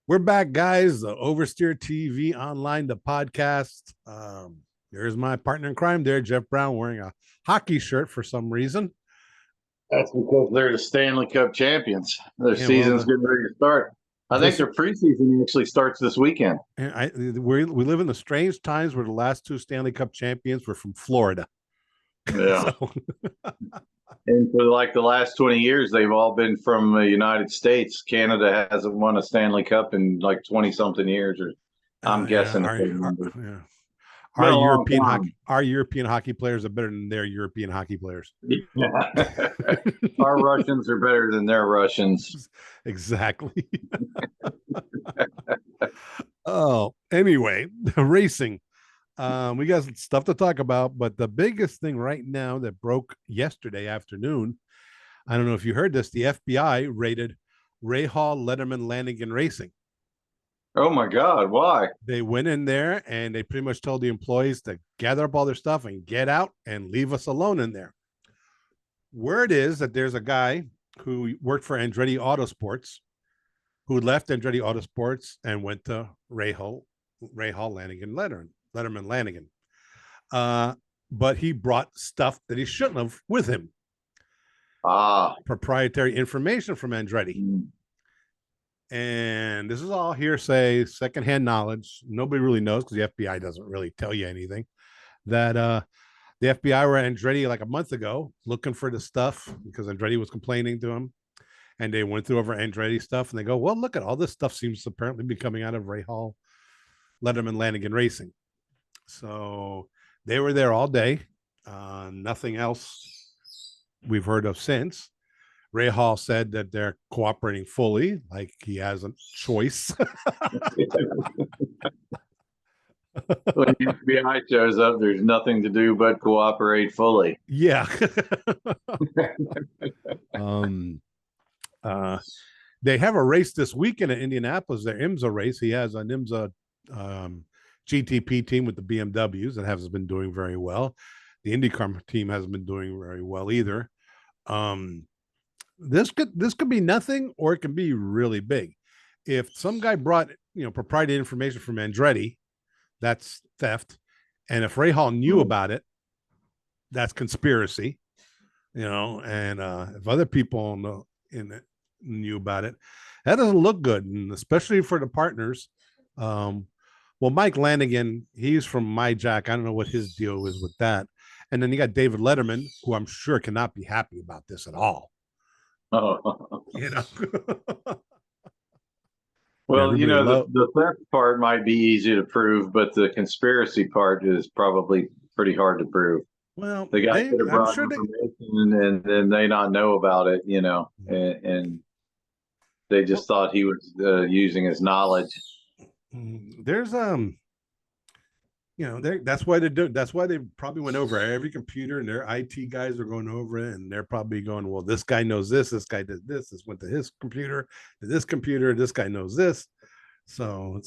We're back, guys. The Oversteer TV online, the podcast. There's my partner in crime there, Jeff Brown, wearing a hockey shirt for some reason. That's because they're the Stanley Cup champions. Their Yeah, well, season's getting ready to start. I think their preseason actually starts this weekend. we live in the strange times where the last two Stanley Cup champions were from Florida. Yeah. And for like the last 20 years, they've all been from the United States. Canada hasn't won a Stanley Cup in like 20 something years, or I'm guessing. Our European hockey players are better than their European hockey players. Yeah. Our Russians are better than their Russians. Exactly. Oh, anyway, racing. We got stuff to talk about, but the biggest thing right now that broke yesterday afternoon, I don't know if you heard this, the FBI raided Rahal Letterman Lanigan Racing. Oh my God, why? They went in there and they pretty much told the employees to gather up all their stuff and get out and leave us alone in there. Word is that there's a guy who worked for Andretti Autosports who left Andretti Autosports and went to Rahal Lanigan Letterman Lanigan. But he brought stuff that he shouldn't have with him. Proprietary information from Andretti. And this is all hearsay, secondhand knowledge. Nobody really knows because the FBI doesn't really tell you anything. That the FBI were at Andretti like a month ago looking for the stuff because Andretti was complaining to him. And they went through over Andretti stuff and they go, well, look at all this stuff seems to apparently be coming out of Rahal Letterman Lanigan Racing. So they were there all day. Nothing else we've heard of since. Rahal said that they're cooperating fully, like he has a choice. When the FBI shows up, there's nothing to do but cooperate fully. Yeah. They have a race this weekend at Indianapolis, their IMSA race. He has an IMSA GTP team with the BMWs that has been doing very well. The IndyCar team hasn't been doing very well either. This could be nothing, or it can be really big. If some guy brought proprietary information from Andretti, that's theft, and if Rahal knew about it, that's conspiracy. And if other people knew about it, that doesn't look good, and especially for the partners. Well, Mike Lanigan, he's from MyJack. I don't know what his deal is with that. And then you got David Letterman, who I'm sure cannot be happy about this at all. Oh. Well, the theft part might be easy to prove, but the conspiracy part is probably pretty hard to prove. Well, the guy could have brought information and they not know about it, and they just thought he was using his knowledge. There's that's why they do. That's why they probably went over every computer, and their IT guys are going over it, and they're probably going, well, this guy knows this guy did this went to his computer, to this computer, this guy knows this. So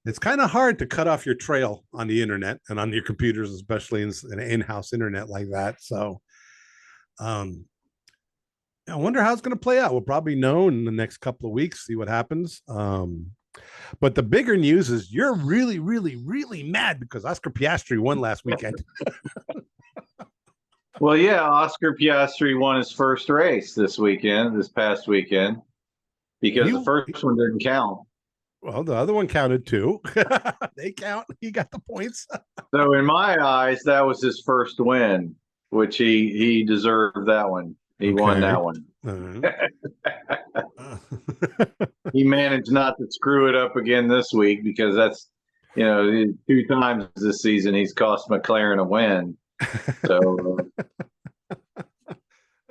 it's kind of hard to cut off your trail on the internet and on your computers, especially in an in-house internet like that. So I wonder how it's going to play out. We'll probably know in the next couple of weeks, see what happens. But the bigger news is you're really, really, really mad because Oscar Piastre won last weekend. Well, yeah, Oscar Piastre won his first race this past weekend, because the first one didn't count. Well, the other one counted too. They count. He got the points. So in my eyes, that was his first win, which he deserved that one. He won that one. He managed not to screw it up again this week, because that's, 2 times this season he's cost McLaren a win. So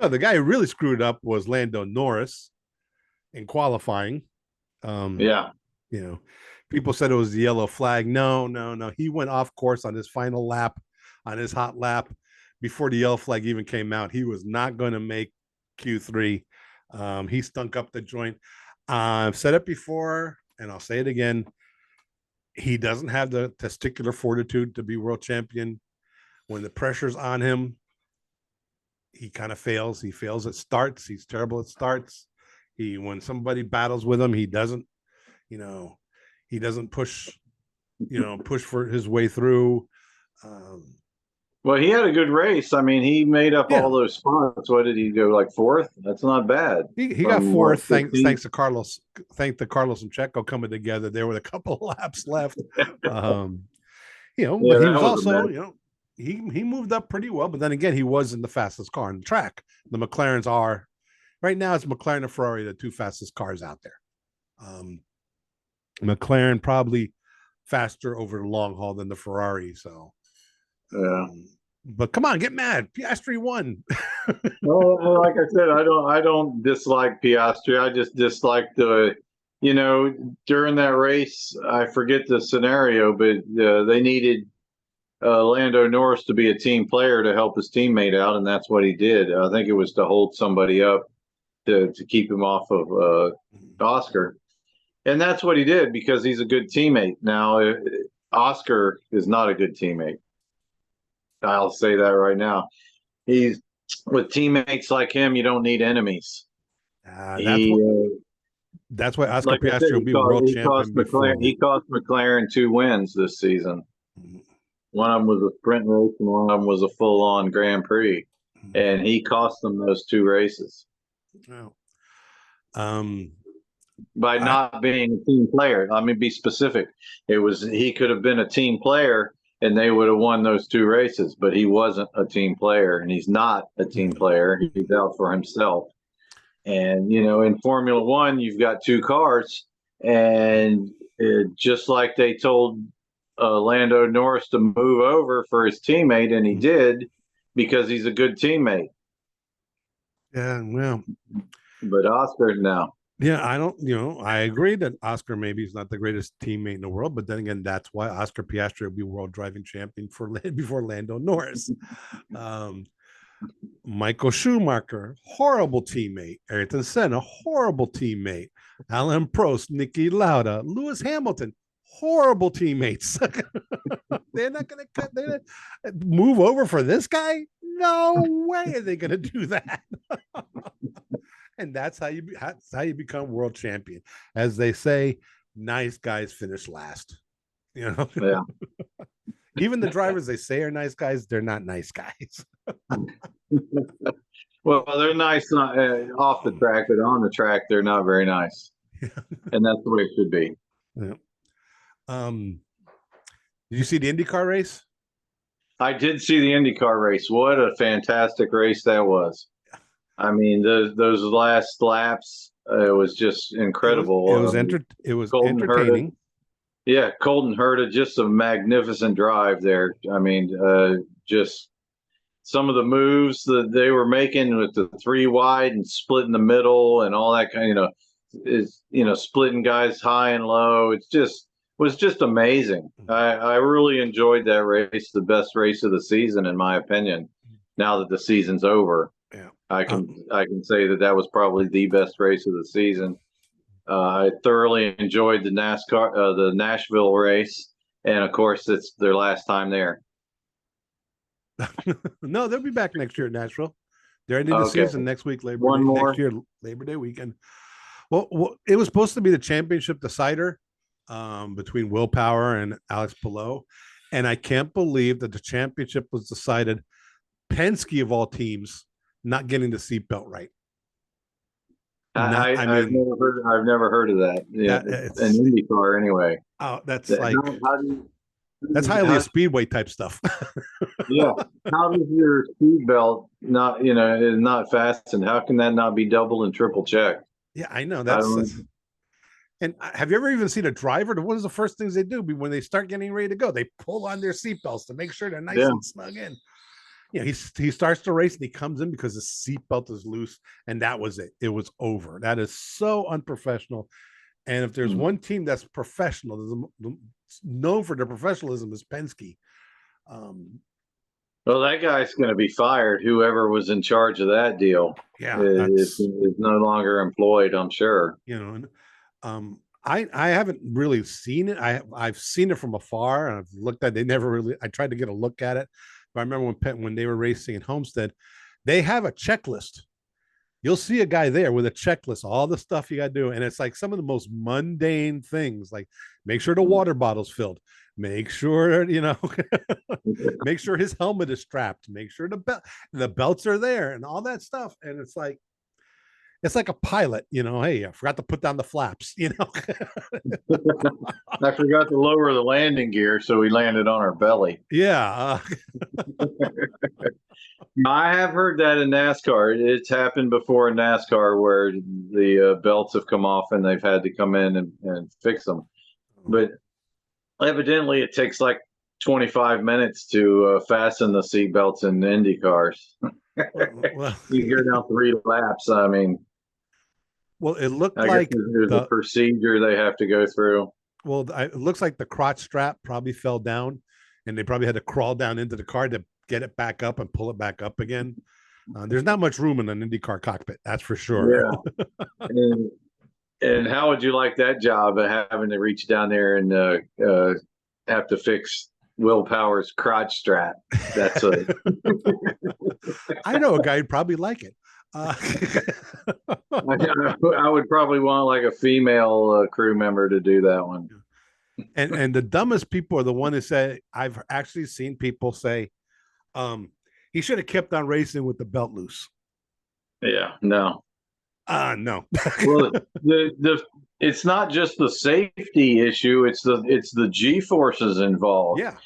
the guy who really screwed up was Lando Norris in qualifying. People said it was the yellow flag. No. He went off course on his final lap, on his hot lap, before the yellow flag even came out. He was not going to make Q3. He stunk up the joint. I've said it before, and I'll say it again. He doesn't have the testicular fortitude to be world champion. When the pressure's on him, he kind of fails. He fails at starts. He's terrible at starts. When somebody battles with him, he doesn't He doesn't push for his way through. Well, he had a good race. I mean, he made up Yeah. all those spots. What did he go, like fourth? That's not bad. He got fourth. Thanks to Carlos. Thanks to Carlos and Checo coming together. There were a couple of laps left. But he was also, he moved up pretty well. But then again, he wasn't the fastest car on the track. The McLarens are right now. It's McLaren and Ferrari, the two fastest cars out there. McLaren probably faster over the long haul than the Ferrari. So, but come on, get mad. Piastri won. Well, like I said, I don't dislike Piastri. I just dislike during that race, I forget the scenario, but they needed Lando Norris to be a team player to help his teammate out, and that's what he did. I think it was to hold somebody up to keep him off of Oscar. And that's what he did because he's a good teammate. Now, Oscar is not a good teammate. I'll say that right now. He's with teammates like him, you don't need enemies. That's why Oscar Piastre will be world champion. He cost McLaren 2 wins this season. One of them was a sprint race, and one of them was a full-on Grand Prix, and he cost them those 2 races. Wow. By not being a team player. Let me be specific. He could have been a team player and they would have won those 2 races, but he wasn't a team player, and he's not a team player. He's out for himself. And, in Formula One, you've got 2 cars, and just like they told Lando Norris to move over for his teammate, and he did because he's a good teammate. Yeah, well. But Oscar, no. Yeah, I agree that Oscar maybe is not the greatest teammate in the world, but then again, that's why Oscar Piastri will be world driving champion before Lando Norris. Michael Schumacher, horrible teammate. Ayrton Senna, horrible teammate. Alain Prost, Niki Lauda, Lewis Hamilton, horrible teammates. They're not going to move over for this guy? No way are they going to do that. And that's how you become world champion. As they say, nice guys finish last. Yeah. Even the drivers they say are nice guys, they're not nice guys. Well, they're nice off the track, but on the track, they're not very nice. And that's the way it should be. Yeah. Did you see the IndyCar race? I did see the IndyCar race. What a fantastic race that was. I mean, those last laps, it was just incredible. It was entertaining. Yeah, Colton Herta, just a magnificent drive there. I mean, just some of the moves that they were making with the 3 wide and splitting the middle and all that kind of, splitting guys high and low. It was just amazing. I really enjoyed that race, the best race of the season, in my opinion. Now that the season's over. Yeah, I can say that was probably the best race of the season. I thoroughly enjoyed the the Nashville race, and of course, it's their last time there. No, they'll be back next year at Nashville. They're ending the season next week, next year, Labor Day weekend. Well, it was supposed to be the championship decider between Will Power and Alex Palou, and I can't believe that the championship was decided. Penske of all teams not getting the seatbelt right. I've never heard of that. Yeah, an IndyCar anyway. Oh, that's that's highly a speedway type stuff. Yeah, how does your seatbelt not fastened? How can that not be double and triple checked? Yeah, I know and have you ever even seen a driver? What is the first things they do when they start getting ready to go? They pull on their seatbelts to make sure they're nice and snug in. He starts the race and he comes in because his seatbelt is loose, and that was it. It was over. That is so unprofessional. And if there's one team that's professional, known for their professionalism, is Penske. Well, that guy's going to be fired. Whoever was in charge of that deal, is no longer employed, I'm sure. I haven't really seen it. I've seen it from afar, and I've looked at. I tried to get a look at it. But I remember when they were racing in Homestead, they have a checklist you'll see a guy there with a checklist, all the stuff you got to do. And it's like some of the most mundane things, like make sure the water bottle's filled, make sure, make sure his helmet is strapped, make sure the belts are there and all that stuff. And it's like a pilot, hey, I forgot to put down the flaps, I forgot to lower the landing gear, so we landed on our belly. Yeah. I have heard that in NASCAR. It's happened before in NASCAR where the belts have come off and they've had to come in and fix them. But evidently it takes like 25 minutes to fasten the seat belts in Indy cars. Well, you go down 3 laps. I mean, well, it looked like there's a procedure they have to go through. Well, it looks like the crotch strap probably fell down, and they probably had to crawl down into the car to get it back up and pull it back up again. There's not much room in an IndyCar cockpit, that's for sure. Yeah. And how would you like that job of having to reach down there and have to fix Will Power's crotch strap? That's I know a guy who'd probably like it. I would probably want like a female crew member to do that one. And the dumbest people are the one that say, I've actually seen people say, he should have kept on racing with the belt loose. Yeah, no. No. Well, it's not just the safety issue; it's the G forces involved. Yeah,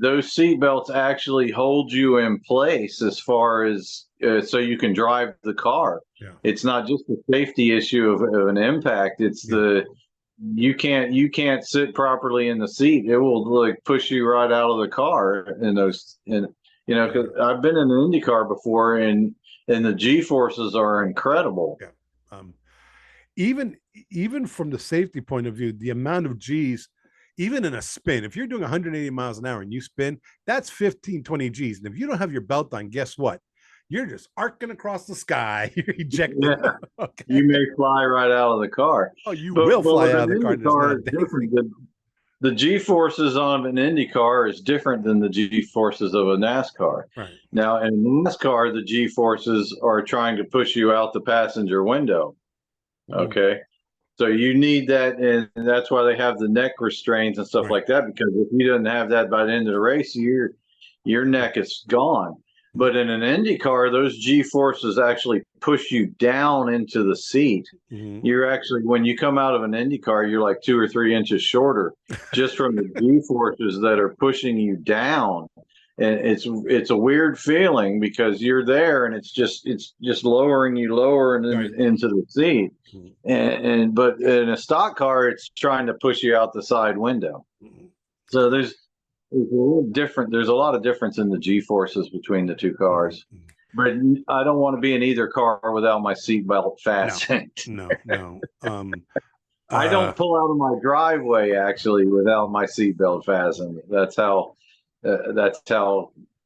those seat belts actually hold you in place as far as so you can drive the car. Yeah. It's not just the safety issue of an impact. It's you can't sit properly in the seat. It will like push you right out of the car in those. And because I've been in an IndyCar before and the G forces are incredible. Yeah. Even from the safety point of view, the amount of G's, even in a spin, if you're doing 180 miles an hour and you spin, that's 15, 20 G's. And if you don't have your belt on, guess what? You're just arcing across the sky. You're ejected. Yeah. Okay. You may fly right out of the car. Oh, you will fly out of the car. The G forces on an IndyCar is different than the G forces of a NASCAR. Right. Now, in NASCAR, the G forces are trying to push you out the passenger window. Okay. So you need that, and that's why they have the neck restraints and stuff like that, because if you didn't have that by the end of the race, your neck is gone. But in an IndyCar, those G forces actually push you down into the seat. Mm-hmm. You're actually, when you come out of an IndyCar, you're like 2 or 3 inches shorter just from the G forces that are pushing you down. And it's a weird feeling because you're there and it's just lowering you lower into the seat. Mm-hmm. But in a stock car, it's trying to push you out the side window. Mm-hmm. So there's a little different. There's a lot of difference in the G forces between the two cars. But I don't want to be in either car without my seatbelt fastened. No. I don't pull out of my driveway actually without my seatbelt fastened. That's how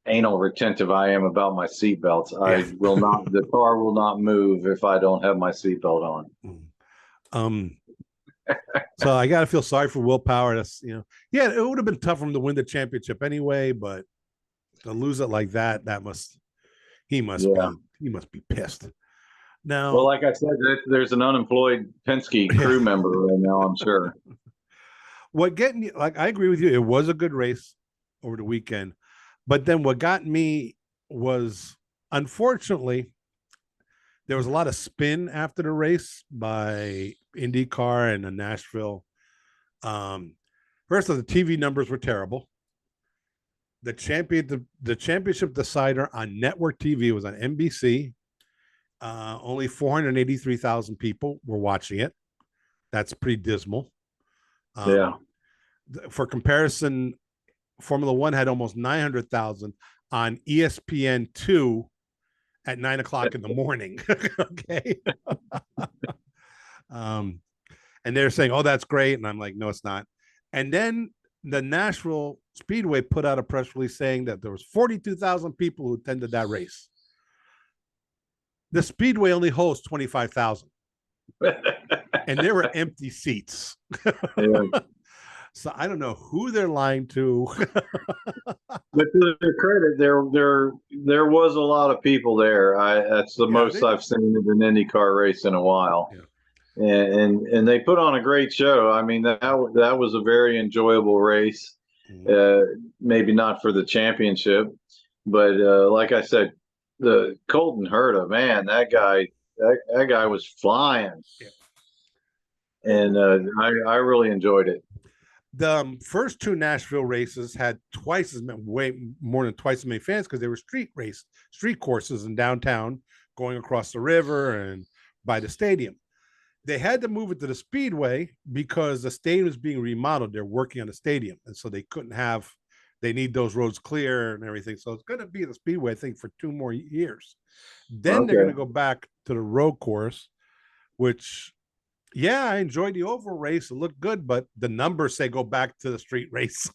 anal retentive I am about my seatbelts. I will not. The car will not move if I don't have my seatbelt on. So I got to feel sorry for Will Power. That's, it would have been tough for him to win the championship anyway, but to lose it like that, he must be pissed. Now, well, like I said, there's an unemployed Penske crew member right now, I'm sure. I agree with you. It was a good race over the weekend, but then what got me was, unfortunately, there was a lot of spin after the race by IndyCar and the Nashville. First of all, the TV numbers were terrible. The championship decider on network TV was on NBC. Only 483,000 people were watching it. That's pretty dismal. For comparison, Formula One had almost 900,000 on ESPN2 at 9 o'clock in the morning. Okay. And they're saying, oh, that's great. And I'm like, no, it's not. And then the Nashville Speedway put out a press release saying that there was 42,000 people who attended that race. The Speedway only holds 25,000. And there were empty seats. So I don't know who they're lying to. But to their credit, there was a lot of people there. That's the Yeah, most I've seen of an IndyCar race in a while. yeah. And they put on a great show. I mean, that was a very enjoyable race. Uh, Maybe not for the championship, but like I said, the Colton Herta, man, that guy was flying, Yeah. and I really enjoyed it. The first two Nashville races had way more than twice as many fans because they were street courses in downtown, going across the river and by the stadium. They had to move it to the speedway because the stadium is being remodeled. They're working on the stadium, and so they couldn't have. They need those roads clear and everything. So it's going to be the speedway, I think, for 2 more years. Then they're going to go back to the road course, which, yeah, I enjoyed the oval race. It looked good, but the numbers say go back to the street race.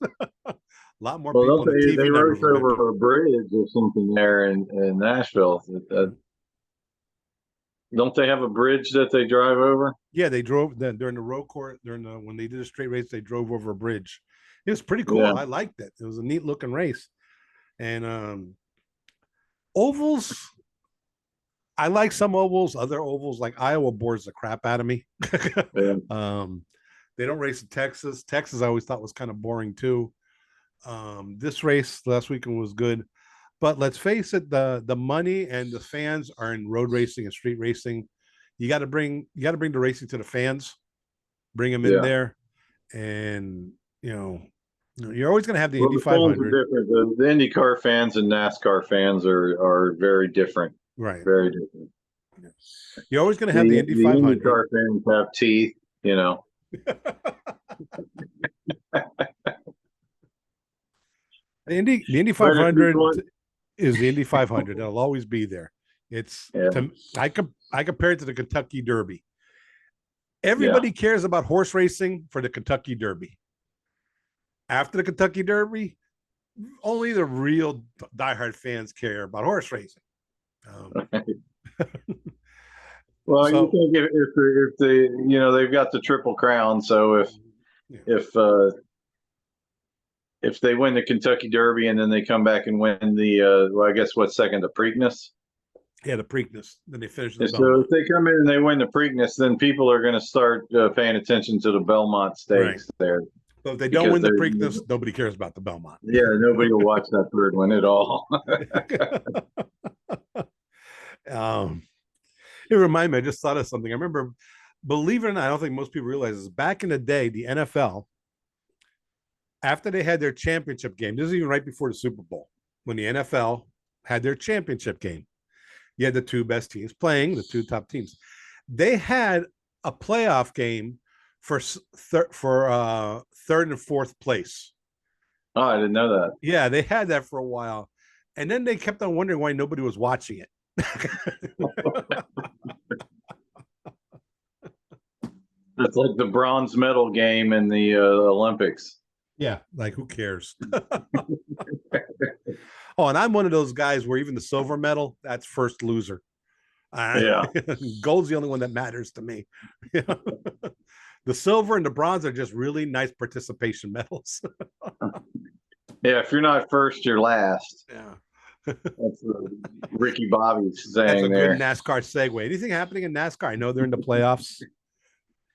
A lot more people on the TV they numbers. raced over a bridge or something there in Nashville. Don't they have a bridge that they drive over? Yeah, they drove during the road course. When they did a straight race, they drove over a bridge. It was pretty cool. Yeah. I liked it. It was a neat looking race. And ovals, I like some ovals. Other ovals, like Iowa, bores the crap out of me. Yeah. They don't race in Texas. Texas, I always thought was kind of boring too. This race last weekend was good, but let's face it, the money and the fans are in road racing and street racing. You got to bring the racing to the fans, bring them in there, and you're always going to have the Indy 500. The IndyCar fans and NASCAR fans are very different. Right. Very different. You're always going to have the Indy 500. IndyCar fans have teeth, The Indy 500 is the Indy 500. It'll always be there. I compare it to the Kentucky Derby. Everybody cares about horse racing for the Kentucky Derby. After the Kentucky Derby, only the real diehard fans care about horse racing. Well, you think if they they've got the Triple Crown, so if they win the Kentucky Derby and then they come back and win I guess what's second, the Preakness? Yeah, the Preakness. Then they finish the Belmont. So if they come in and they win the Preakness, then people are going to start paying attention to the Belmont Stakes there. But if they don't win the Preakness, nobody cares about the Belmont. Yeah, nobody will watch that third one at all. It reminded me, I just thought of something. I remember, believe it or not, I don't think most people realize this. Back in the day, the NFL, after they had their championship game, this is even right before the Super Bowl, when the NFL had their championship game, you had the two best teams playing, the two top teams. They had a playoff game for third and fourth place. Oh, I didn't know that. Yeah, they had that for a while. And then they kept on wondering why nobody was watching it. It's like the bronze medal game in the Olympics. Yeah, like who cares? Oh, and I'm one of those guys where even the silver medal, that's first loser. Gold's the only one that matters to me. The silver and the bronze are just really nice participation medals. Yeah, if you're not first, you're last. Yeah. That's Ricky Bobby's saying. That's a good NASCAR segue. Anything happening in NASCAR? I know they're in the playoffs.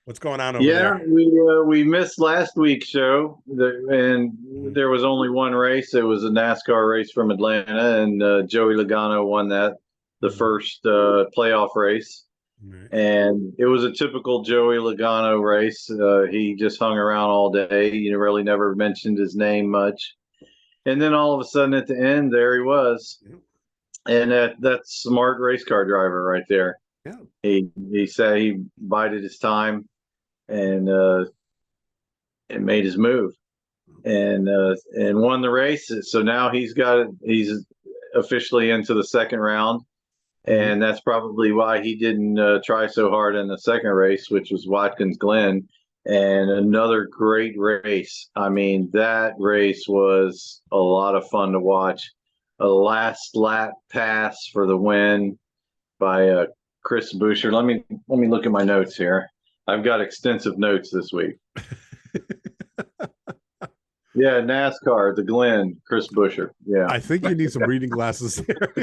What's going on over there? Yeah, we missed last week's show, and there was only one race. It was a NASCAR race from Atlanta, and Joey Logano won the first playoff race. Right. And it was a typical Joey Logano race. He just hung around all day. He really never mentioned his name much. And then all of a sudden at the end, there he was. Yeah. And that's smart race car driver right there. Yeah. He said he bided his time and made his move and won the race. So now he's officially into the second round. And that's probably why he didn't try so hard in the second race, which was Watkins Glen. And another great race. I mean, that race was a lot of fun to watch. A last lap pass for the win by Chris Buescher. Let me look at my notes here. I've got extensive notes this week. Yeah, NASCAR, the Glen, Chris Buescher. Yeah. I think you need some reading glasses there.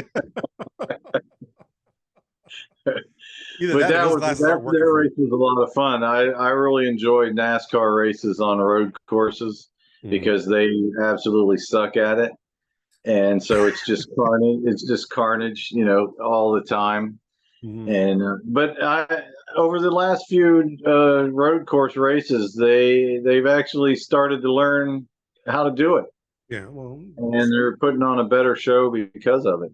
Either But that or those glasses aren't working their for race you. was a lot of fun. I really enjoyed NASCAR races on road courses because they absolutely suck at it. And so it's just carnage. It's just carnage, all the time. And but over the last few road course races, they've actually started to learn how to do it. Yeah, well, and they're putting on a better show because of it.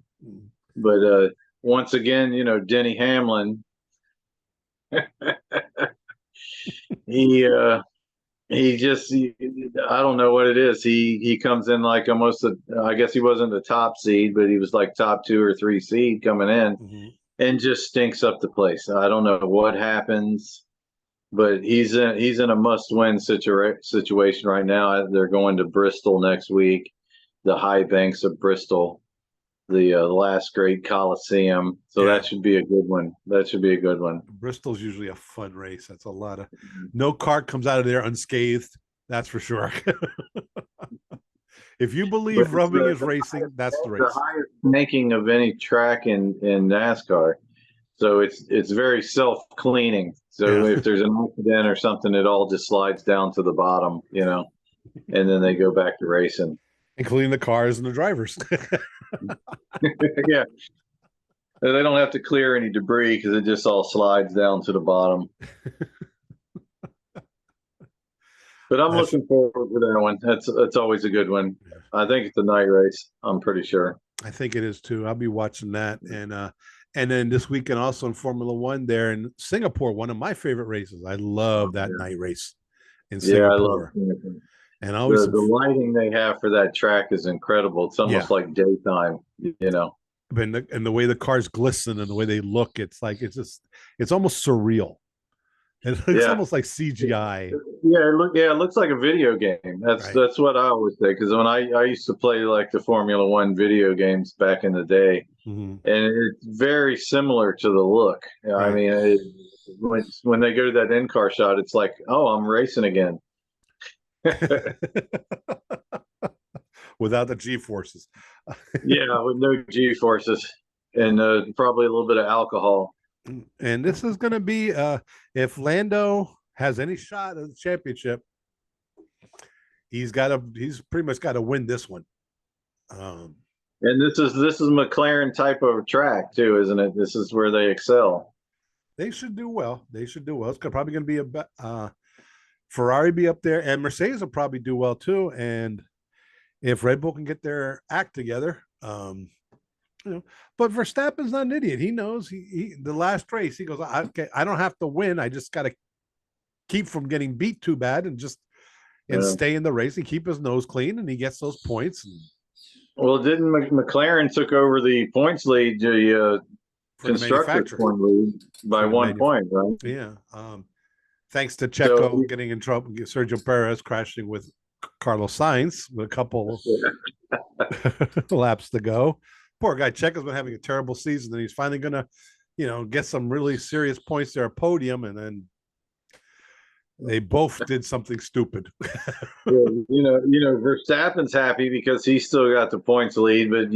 But once again, Denny Hamlin, he just I don't know what it is. He comes in like almost I guess he wasn't the top seed, but he was like top 2 or 3 seed coming in, and just stinks up the place. I don't know what happens, but he's in a must-win situation right now. They're going to Bristol next week, the high banks of Bristol, the last great Coliseum. So that should be a good one. Bristol's usually a fun race. That's a lot of no car comes out of there unscathed. That's for sure. If you believe rubbing is racing, that's the race. The highest ranking of any track in NASCAR. So it's very self-cleaning. So if there's an accident or something, it all just slides down to the bottom, and then they go back to racing. Including the cars and the drivers. Yeah. They don't have to clear any debris because it just all slides down to the bottom. But I'm looking forward to that one. That's always a good one. I think it's a night race. I'm pretty sure. I think it is too. I'll be watching that. And then this weekend also in Formula One there in Singapore, one of my favorite races. I love that night race in Singapore. Yeah, I love Singapore. And always the lighting they have for that track is incredible. It's almost like daytime, And the way the cars glisten and the way they look, it's almost surreal. It's almost like CGI. It looks like a video game. That's what I always say, because when I used to play like the Formula One video games back in the day, and it's very similar to the look. I mean, when they go to that in-car shot, it's like, oh, I'm racing again. Without the G-forces. With no G-forces and probably a little bit of alcohol. And this is going to be if Lando has any shot at the championship, he's pretty much got to win this one. And this is McLaren type of track too, isn't it? This is where they excel. They should do well. It's probably going to be Ferrari be up there, and Mercedes will probably do well too. And if Red Bull can get their act together, but Verstappen's not an idiot. He knows the last race, he goes, okay, I don't have to win. I just got to keep from getting beat too bad and stay in the race and keep his nose clean, and he gets those points. Well, didn't McLaren took over the points lead, the constructors point lead by 1 point, right? Yeah. Thanks to Checo getting in trouble, Sergio Perez crashing with Carlos Sainz with a couple laps to go. Poor guy Checo's been having a terrible season, and he's finally gonna, get some really serious points there, a podium, and then they both did something stupid. Verstappen's happy because he's still got the points lead, but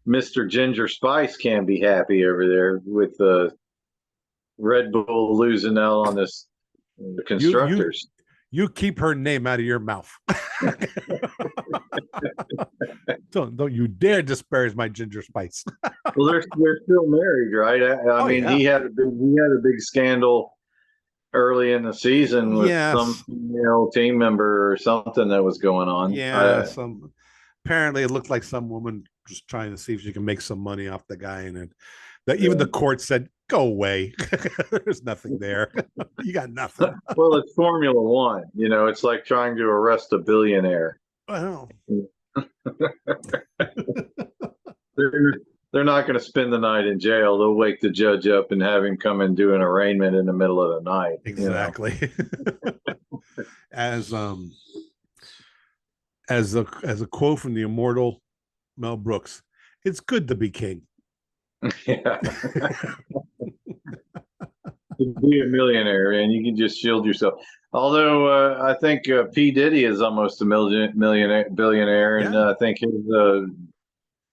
Mr. Ginger Spice can't be happy over there with Red Bull losing out on this constructors. You keep her name out of your mouth. Don't you dare disparage my Ginger Spice. Well, they're still married, right? I mean, he had a big scandal early in the season with some female team member or something that was going on. Yeah, apparently it looked like some woman just trying to see if she can make some money off the guy, and even the court said, "Go away." There's nothing there. You got nothing. Well, it's Formula One. It's like trying to arrest a billionaire. Well, they're not going to spend the night in jail. They'll wake the judge up and have him come and do an arraignment in the middle of the night. Exactly. As a quote from the immortal Mel Brooks, "It's good to be king." Yeah. To be a millionaire, and you can just shield yourself. Although I think P. Diddy is almost a billionaire, and Yeah. I think his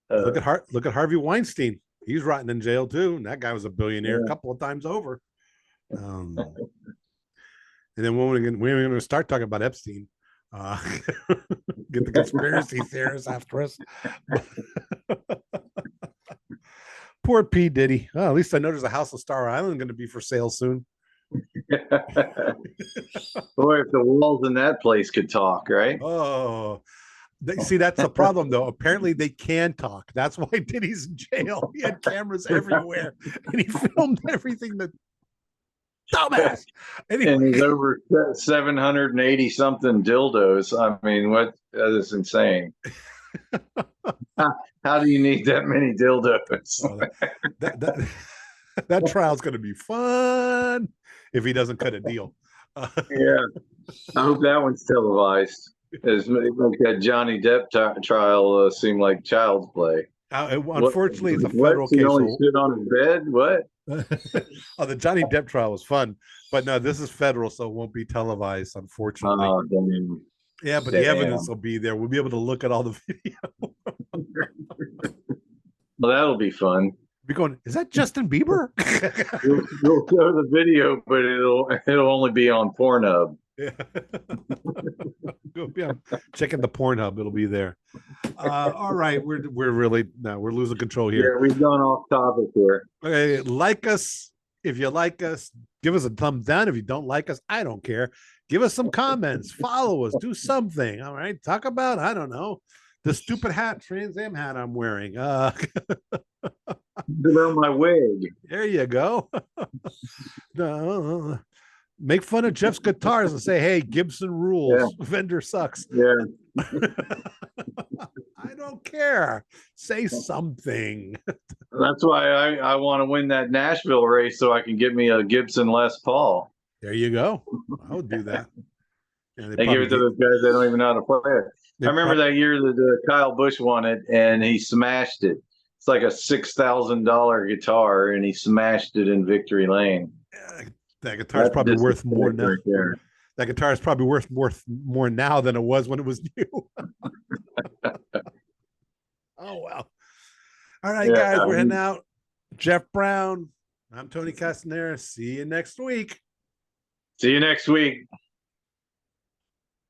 Look at Harvey Weinstein. He's rotting in jail too, and that guy was a billionaire a yeah. couple of times over. And then when we're going to start talking about Epstein, uh, get the conspiracy theorists after us. Poor P. Diddy. Oh, at least I know there's a house on Star Island going to be for sale soon. Boy, if the walls in that place could talk, right? Oh, see, that's the problem, though. Apparently, they can talk. That's why Diddy's in jail. He had cameras everywhere, and he filmed everything. That dumbass. Anyway. And there's over 780 something dildos. I mean, that is insane. How do you need that many dildos? That trial's going to be fun if he doesn't cut a deal. Yeah, I hope that one's televised. As like that Johnny Depp trial seemed like child's play. Unfortunately, it's a federal case. He only sit on his bed. What? Oh, the Johnny Depp trial was fun, but no, this is federal, so it won't be televised, unfortunately. Oh, damn. Yeah, but the evidence will be there. We'll be able to look at all the video. Well, that'll be fun. Be going, is that Justin Bieber? We'll show the video, but it'll only be on Pornhub. Yeah. Checking the Pornhub, it'll be there. All right, we're losing control here. Yeah, we've gone off topic here. Okay, like us if you like us. Give us a thumbs down. If you don't like us, I don't care. Give us some comments. Follow us. Do something. All right. Talk about, I don't know, the stupid Trans Am hat I'm wearing. About my wig. There you go. Make fun of Jeff's guitars and say, hey, Gibson rules. Yeah. Vendor sucks. Yeah. I don't care. Say something. That's why I want to win that Nashville race so I can get me a Gibson Les Paul. There you go. I would do that. They give it to those guys that don't even know how to play it. I remember that year that Kyle Busch won it, and he smashed it. It's like a $6,000 guitar, and he smashed it in Victory Lane. That guitar is probably worth more now. Right, that guitar is probably worth more now than it was when it was new. Oh, well. All right, guys, we're heading out. Jeff Brown. I'm Tony Castanera. See you next week. See you next week.